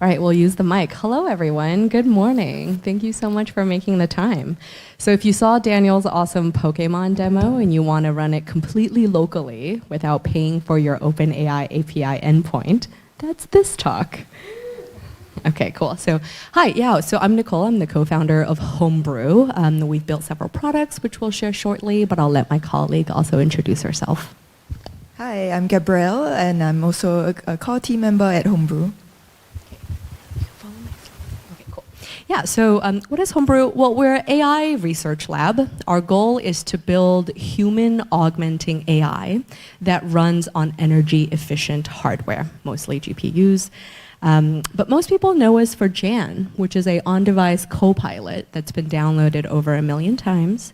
All right, we'll use the mic. Hello, everyone. Good morning. Thank you so much for making the time. So if you saw Daniel's awesome Pokemon demo and you want to run it completely locally without paying for your OpenAI API endpoint, that's this talk. Okay, cool. So, hi, so I'm Nicole. I'm the co-founder of Homebrew. We've built several products, which we'll share shortly, but I'll let my colleague also introduce herself. Hi, I'm Gabrielle, and I'm also a core team member at Homebrew. Yeah, so what is Homebrew? Well, we're an AI research lab. Our goal is to build human augmenting AI that runs on energy efficient hardware, mostly GPUs. But most people know us for Jan, which is a on-device co-pilot that's been downloaded over 1 million times.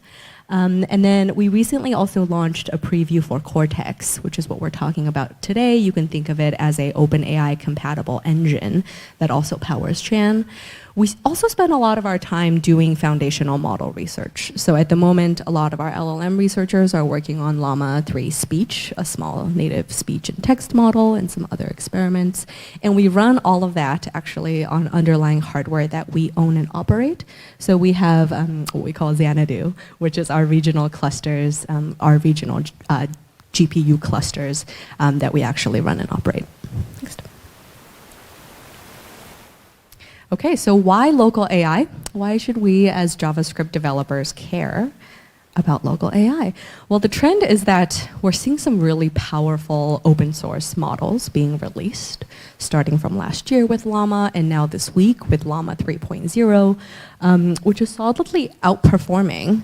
And then we recently also launched a preview for Cortex, which is what we're talking about today. You can think of it as an OpenAI compatible engine that also powers Chan. We also spend a lot of our time doing foundational model research. So at the moment, a lot of our LLM researchers are working on Llama 3 Speech, a small native speech and text model, and some other experiments. And we run all of that actually on underlying hardware that we own and operate. So we have what we call Xanadu, which is our regional clusters, our regional GPU clusters that we actually run and operate. Next. Okay, so why local AI? Why should we as JavaScript developers care about local AI? Well, the trend is that we're seeing some really powerful open source models being released, starting from last year with Llama and now this week with Llama 3.0, which is solidly outperforming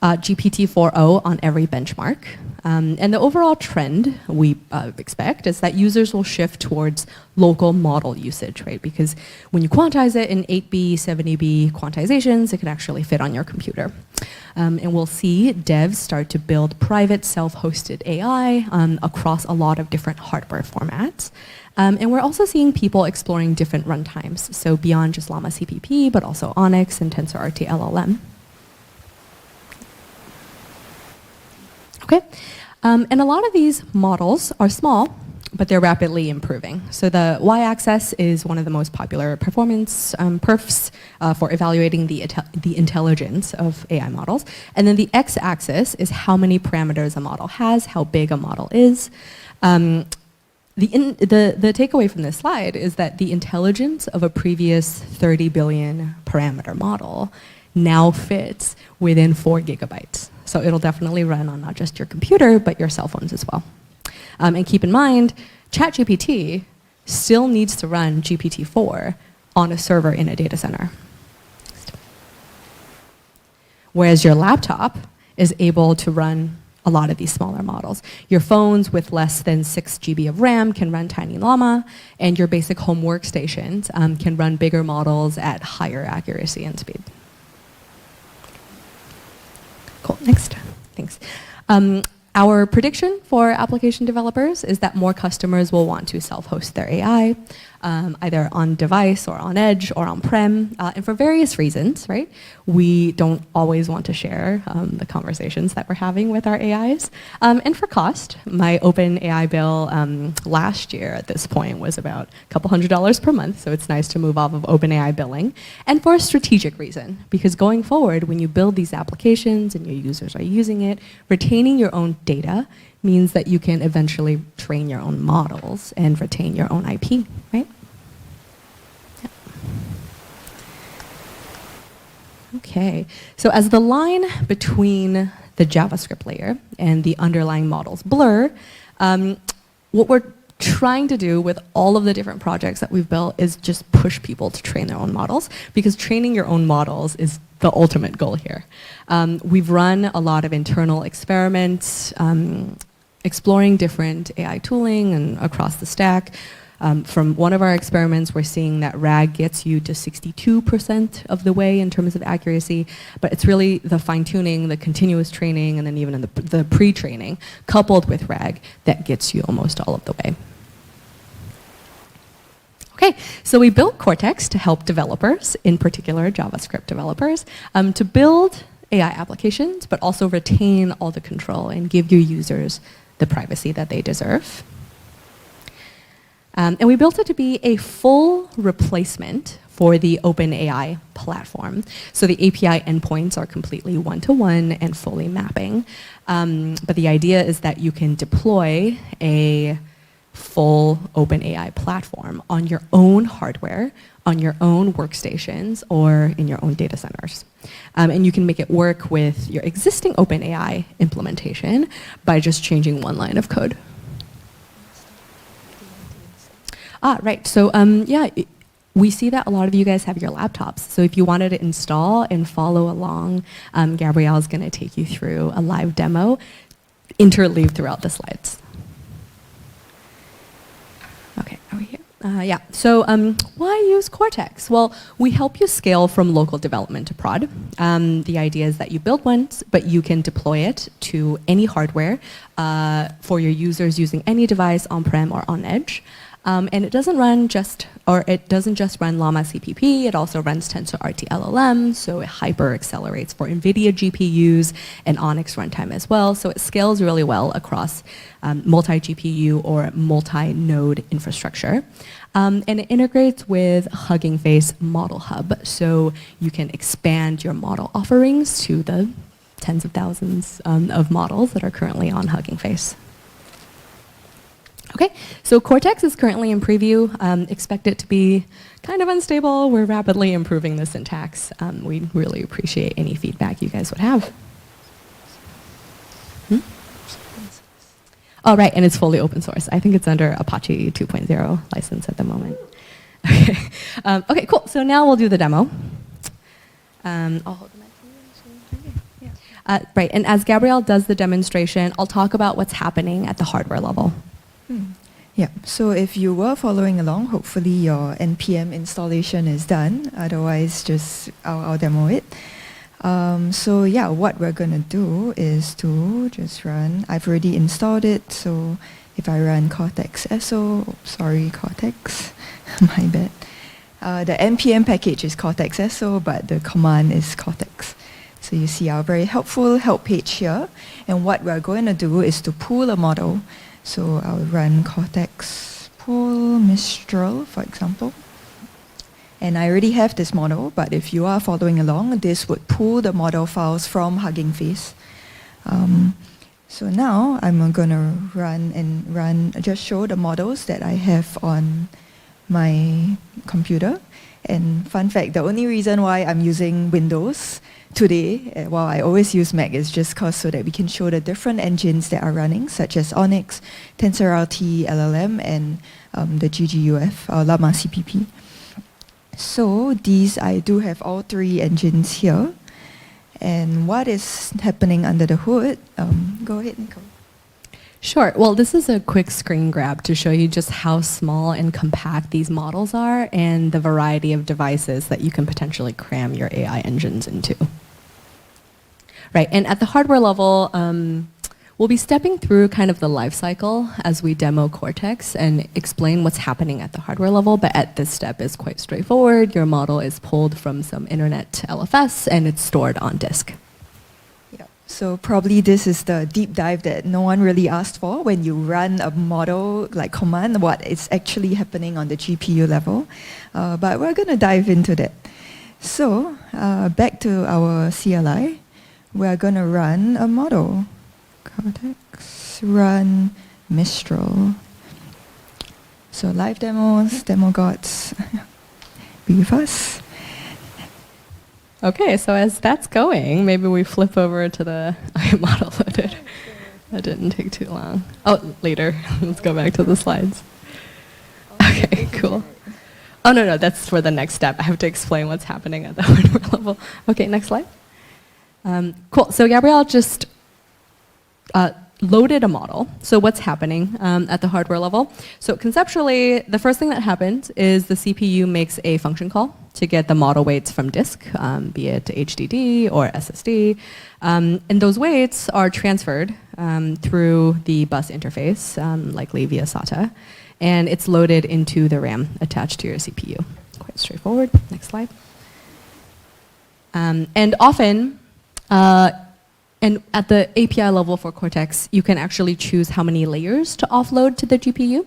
GPT-4o on every benchmark. And the overall trend we expect is that users will shift towards local model usage, right? Because when you quantize it in 8B, 70B quantizations, it can actually fit on your computer. And we'll see devs start to build private self-hosted AI across a lot of different hardware formats. And we're also seeing people exploring different runtimes, so beyond just Llama CPP, but also Onyx and TensorRT LLM. Okay, and a lot of these models are small, but they're rapidly improving. So the y-axis is one of the most popular performance perfs for evaluating the intelligence of AI models. And then the x-axis is how many parameters a model has, how big a model is. The takeaway from this slide is that the intelligence of a previous 30 billion parameter model now fits within 4 gigabytes. So it'll definitely run on not just your computer, but your cell phones as well. And keep in mind, ChatGPT still needs to run GPT-4 on a server in a data center. Whereas your laptop is able to run a lot of these smaller models. Your phones with less than 6 GB of RAM can run Tiny Llama, and your basic home workstations can run bigger models at higher accuracy and speed. Cool, next, thanks. Our prediction for application developers is that more customers will want to self-host their AI, either on device or on edge or on-prem, and for various reasons, right? We don't always want to share the conversations that we're having with our AIs. And for cost, my OpenAI bill last year at this point was about a couple $100 per month, so it's nice to move off of OpenAI billing. And for a strategic reason, because going forward, when you build these applications and your users are using it, retaining your own data means that you can eventually train your own models and retain your own IP, right? Yeah. Okay, so as the line between the JavaScript layer and the underlying models blur, what we're trying to do with all of the different projects that we've built is just push people to train their own models, because training your own models is the ultimate goal here. We've run a lot of internal experiments, exploring different AI tooling and across the stack. From one of our experiments, we're seeing that RAG gets you to 62% of the way in terms of accuracy, but it's really the fine-tuning, the continuous training, and then even in the pre-training, coupled with RAG, that gets you almost all of the way. Okay, so we built Cortex to help developers, in particular JavaScript developers, to build AI applications, but also retain all the control and give your users the privacy that they deserve. And we built it to be a full replacement for the OpenAI platform. So the API endpoints are completely one-to-one and fully mapping. But the idea is that you can deploy a full OpenAI platform on your own hardware, on your own workstations, or in your own data centers. And you can make it work with your existing OpenAI implementation by just changing one line of code. Right. So yeah, we see that a lot of you guys have your laptops. So if you wanted to install and follow along, Gabrielle is going to take you through a live demo, interleaved throughout the slides. Okay, are we here? Yeah, so why use Cortex? Well, we help you scale from local development to prod. The idea is that you build once, but you can deploy it to any hardware for your users using any device on-prem or on edge. And it doesn't just run Llama CPP, it also runs TensorRT LLM, so it hyper accelerates for NVIDIA GPUs and Onyx runtime as well. So it scales really well across multi-GPU or multi-node infrastructure. And it integrates with Hugging Face Model Hub, so you can expand your model offerings to the tens of thousands of models that are currently on Hugging Face. Okay, so Cortex is currently in preview. Expect it to be kind of unstable. We're rapidly improving the syntax. We really appreciate any feedback you guys would have. Oh, right, and it's fully open source. I think it's under Apache 2.0 license at the moment. Okay, okay, cool. So now we'll do the demo. I'll hold the mic. Right, and as Gabrielle does the demonstration, I'll talk about what's happening at the hardware level. Yeah, so if you were following along, hopefully your NPM installation is done. Otherwise, just I'll demo it. So yeah, what we're going to do is to just run, I've already installed it, so if I run Cortex SO, sorry, Cortex, my bad. The NPM package is Cortex SO, but the command is Cortex. So you see our very helpful help page here, and what we're going to do is to pull a model. So I'll run Cortex pull Mistral, for example. And I already have this model, but if you are following along, this would pull the model files from Hugging Face. So now I'm going to just show the models that I have on my computer. And fun fact, the only reason why I'm using Windows today, while I always use Mac, is just because so that we can show the different engines that are running, such as Onyx, TensorRT LLM, and the GGUF, or Llama CPP. So these, I do have all three engines here. And what is happening under the hood? Go ahead, Nicole. Sure. Well, this is a quick screen grab to show you just how small and compact these models are and the variety of devices that you can potentially cram your AI engines into. Right, and at the hardware level, we'll be stepping through kind of the life cycle as we demo Cortex and explain what's happening at the hardware level, but at this step is quite straightforward. Your model is pulled from some internet LFS and it's stored on disk. So probably this is the deep dive that no one really asked for when you run a model like command, what is actually happening on the GPU level. But we're going to dive into that. So back to our CLI, we're going to run a model. Cortex run Mistral. So live demos, demo gods, be with us. Okay, so as that's going, maybe we flip over to the model loaded. That didn't take too long. Oh, later. Let's go back to the slides. Okay, cool. Oh, no, that's for the next step. I have to explain what's happening at the hardware level. Okay, next slide. Cool. So Gabrielle just loaded a model. So what's happening at the hardware level? So conceptually, the first thing that happens is the CPU makes a function call to get the model weights from disk, be it HDD or SSD. And those weights are transferred through the bus interface, likely via SATA, and it's loaded into the RAM attached to your CPU. Quite straightforward. Next slide. And often, And at the API level for Cortex, you can actually choose how many layers to offload to the GPU.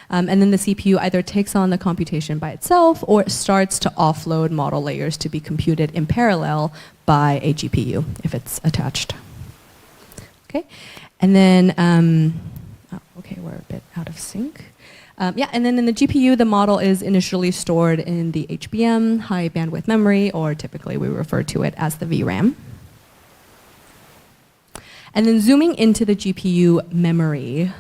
And then the CPU either takes on the computation by itself or it starts to offload model layers to be computed in parallel by a GPU if it's attached. Okay, and then, okay, we're a bit out of sync. Yeah, and then in the GPU, the model is initially stored in the HBM, high bandwidth memory, or typically we refer to it as the VRAM. And then zooming into the GPU memory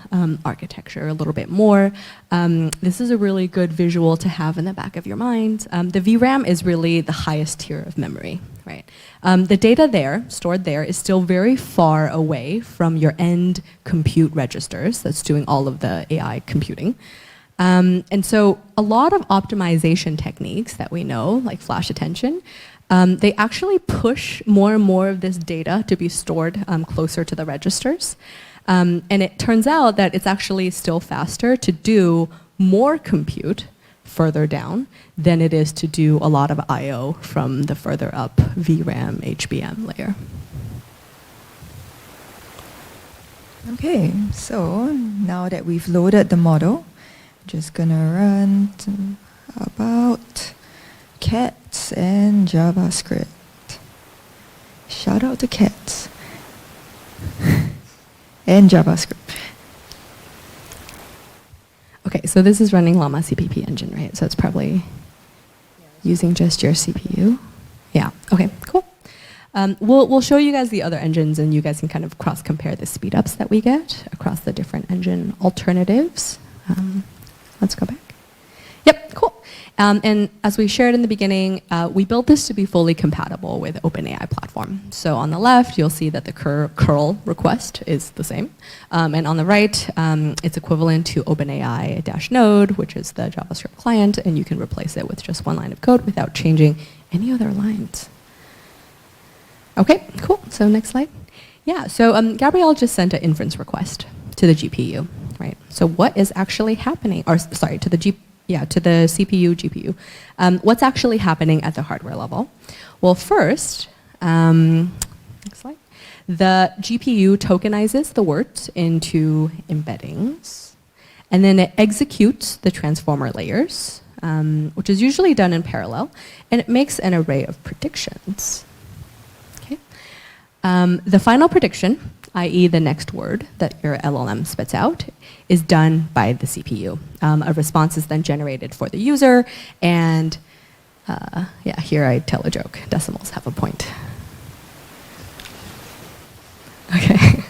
architecture a little bit more, this is a really good visual to have in the back of your mind. The VRAM is really the highest tier of memory, right? The data there, stored there, is still very far away from your end compute registers that's doing all of the AI computing. And so a lot of optimization techniques that we know, like flash attention, they actually push more and more of this data to be stored closer to the registers. And it turns out that it's actually still faster to do more compute further down than it is to do a lot of I/O from the further up VRAM HBM layer. Okay, so now that we've loaded the model, just gonna run about cats and JavaScript. Shout out to cats and JavaScript. Okay, so this is running Llama CPP engine, right? So it's probably using just your CPU. Yeah, okay, cool. We'll show you guys the other engines and you guys can kind of cross-compare the speedups that we get across the different engine alternatives. Let's go back. Yep, cool. And as we shared in the beginning, we built this to be fully compatible with OpenAI platform. So on the left, you'll see that the curl request is the same. And on the right, it's equivalent to OpenAI-node, which is the JavaScript client, and you can replace it with just one line of code without changing any other lines. Okay, cool. So next slide. Yeah, so Gabrielle just sent an inference request to the GPU, right? So what is actually happening, or sorry, to the CPU, GPU. What's actually happening at the hardware level? Well, first, next slide. The GPU tokenizes the words into embeddings, and then it executes the transformer layers, which is usually done in parallel, and it makes an array of predictions. Okay. The final prediction, i.e. the next word that your LLM spits out, is done by the CPU. A response is then generated for the user, and yeah, here I tell a joke. Decimals have a point. Okay.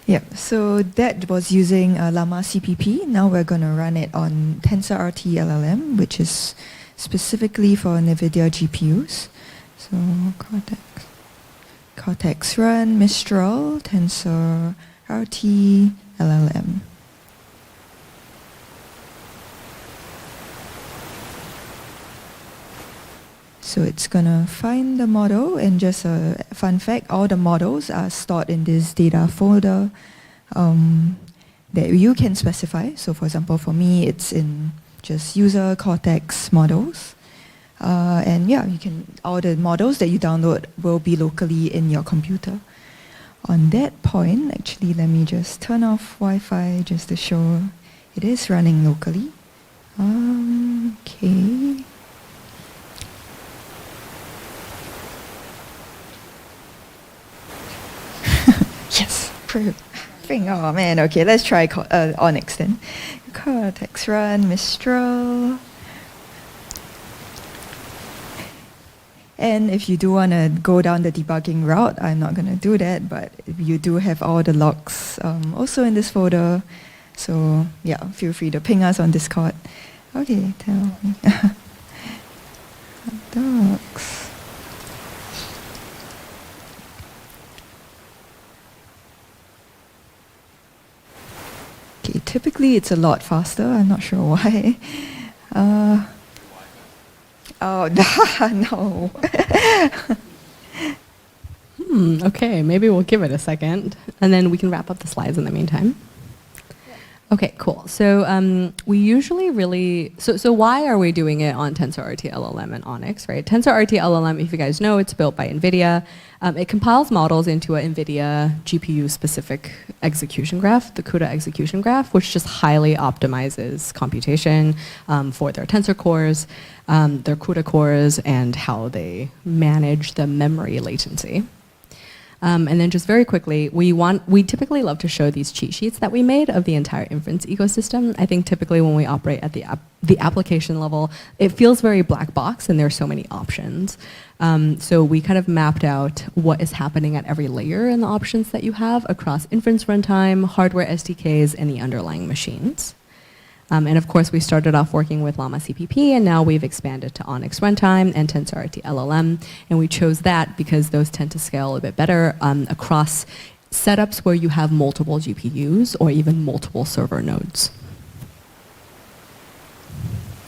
Yeah, so that was using Llama CPP. Now we're going to run it on TensorRT LLM, which is specifically for NVIDIA GPUs. So Cortex run Mistral TensorRT LLM. So it's gonna find the model, and just a fun fact, all the models are stored in this data folder that you can specify. So for example, for me, it's in just user Cortex models. And yeah, you can, all the models that you download will be locally in your computer. On that point, actually, let me just turn off Wi-Fi just to show it is running locally. Okay. Yes. Oh man, okay, let's try Onyx then. Cortex run Mistral. And if you do want to go down the debugging route, I'm not going to do that, but you do have all the logs also in this folder. So yeah, feel free to ping us on Discord. Okay, tell me. Docs. Okay, typically it's a lot faster. I'm not sure why. Oh, no. Okay, maybe we'll give it a second, and then we can wrap up the slides in the meantime. Okay, cool. So we usually really, so why are we doing it on TensorRT LLM and Onyx, right? TensorRT LLM, if you guys know, it's built by NVIDIA. It compiles models into a NVIDIA GPU-specific execution graph, the CUDA execution graph, which just highly optimizes computation for their tensor cores, their CUDA cores, and how they manage the memory latency. And then just very quickly, we typically love to show these cheat sheets that we made of the entire inference ecosystem. I think typically when we operate at the application level, it feels very black box and there are so many options. So we kind of mapped out what is happening at every layer in the options that you have across inference runtime, hardware SDKs, and the underlying machines. And of course, we started off working with Llama CPP, and now we've expanded to Onyx Runtime and TensorRT LLM. And we chose that because those tend to scale a bit better across setups where you have multiple GPUs or even multiple server nodes.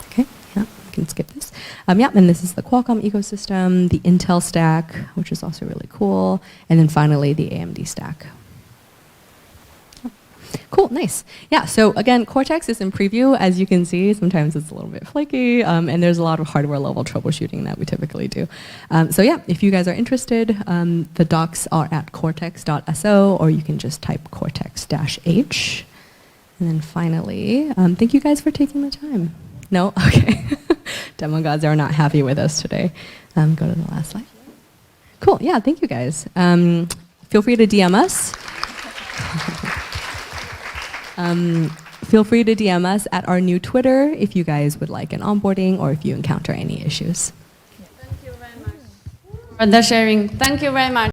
Okay, yeah, we can skip this. Yeah, and this is the Qualcomm ecosystem, the Intel stack, which is also really cool, and then finally the AMD stack. Cool, nice. Yeah, so again, Cortex is in preview. As you can see, sometimes it's a little bit flaky, and there's a lot of hardware level troubleshooting that we typically do. So yeah, if you guys are interested, the docs are at cortex.so, or you can just type cortex-h. And then finally, thank you guys for taking the time. No? Okay. Demo gods are not happy with us today. Go to the last slide. Cool, yeah, thank you guys. Feel free to DM us. Feel free to DM us at our new Twitter if you guys would like an onboarding or if you encounter any issues. Thank you very much for the sharing. Thank you very much.